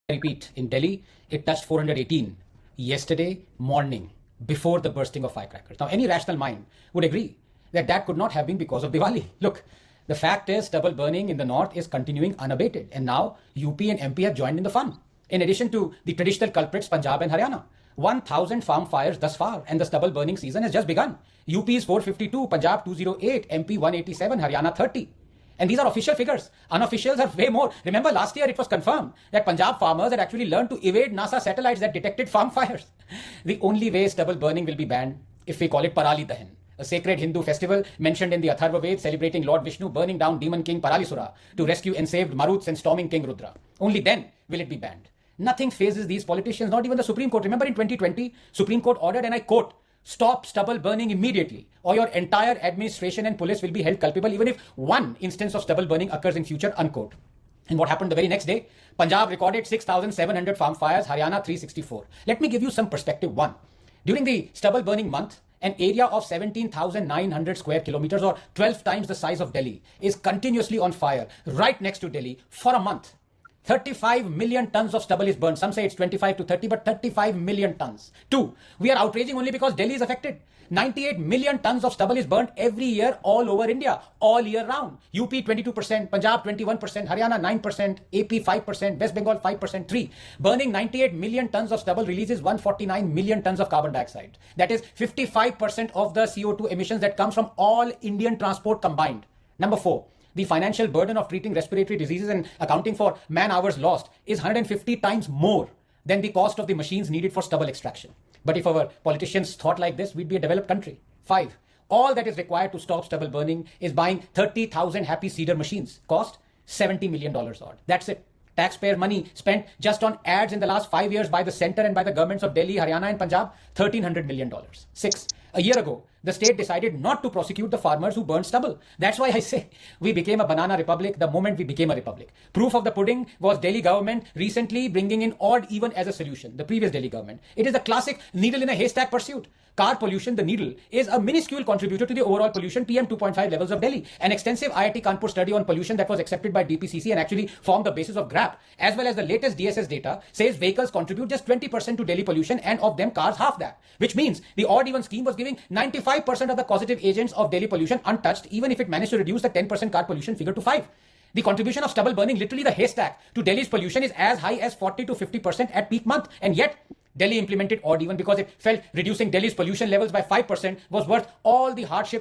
repeat, in Delhi, it touched 418 yesterday morning before the bursting of firecrackers. Now, any rational mind would agree that that could not have been because of Diwali. Look, the fact is stubble burning in the north is continuing unabated, and now UP and MP have joined in the fun. In addition to the traditional culprits, Punjab and Haryana. 1,000 farm fires thus far, and the stubble burning season has just begun. UP is 452, Punjab 208, MP 187, Haryana 30. And these are official figures. Unofficials are way more. Remember, last year it was confirmed that Punjab farmers had actually learned to evade NASA satellites that detected farm fires. The only way stubble burning will be banned if we call it Parali Dahan, a sacred Hindu festival mentioned in the Atharva Ved celebrating Lord Vishnu burning down demon king Paralisura to rescue enslaved Maruts and storming King Rudra. Only then will it be banned. Nothing phases these politicians, not even the Supreme Court. Remember in 2020, Supreme Court ordered, and I quote, "Stop stubble burning immediately, or your entire administration and police will be held culpable even if one instance of stubble burning occurs in future," unquote. And what happened the very next day? Punjab recorded 6,700 farm fires, Haryana 364. Let me give you some perspective. One, during the stubble burning month, an area of 17,900 square kilometers, or 12 times the size of Delhi, is continuously on fire right next to Delhi for a month. 35 million tons of stubble is burned. Some say it's 25 to 30, but 35 million tons. Two, we are outraging only because Delhi is affected. 98 million tons of stubble is burnt every year all over India, all year round. UP 22%, Punjab 21%, Haryana 9%, AP 5%, West Bengal 5%. 3, burning 98 million tons of stubble releases 149 million tons of carbon dioxide. That is 55% of the CO2 emissions that comes from all Indian transport combined. Number 4, the financial burden of treating respiratory diseases and accounting for man hours lost is 150 times more than the cost of the machines needed for stubble extraction. But if our politicians thought like this, we'd be a developed country. 5, all that is required to stop stubble burning is buying 30,000 Happy Cedar machines. Cost $70 million odd. That's it. Taxpayer money spent just on ads in the last 5 years by the center and by the governments of Delhi, Haryana and Punjab, $1,300 million. 6, a year ago, the state decided not to prosecute the farmers who burned stubble. That's why I say we became a banana republic the moment we became a republic. Proof of the pudding was Delhi government recently bringing in odd even as a solution, the previous Delhi government. It is the classic needle in a haystack pursuit. Car pollution, the needle, is a minuscule contributor to the overall pollution PM 2.5 levels of Delhi. An extensive IIT Kanpur study on pollution that was accepted by DPCC and actually formed the basis of GRAP, as well as the latest DSS data, says vehicles contribute just 20% to Delhi pollution, and of them cars half that. Which means the odd even scheme was giving 95% of the causative agents of Delhi pollution untouched, even if it managed to reduce the 10% car pollution figure to 5. The contribution of stubble burning, literally the haystack, to Delhi's pollution is as high as 40 to 50% at peak month, and yet Delhi implemented odd even because it felt reducing Delhi's pollution levels by 5% was worth all the hardship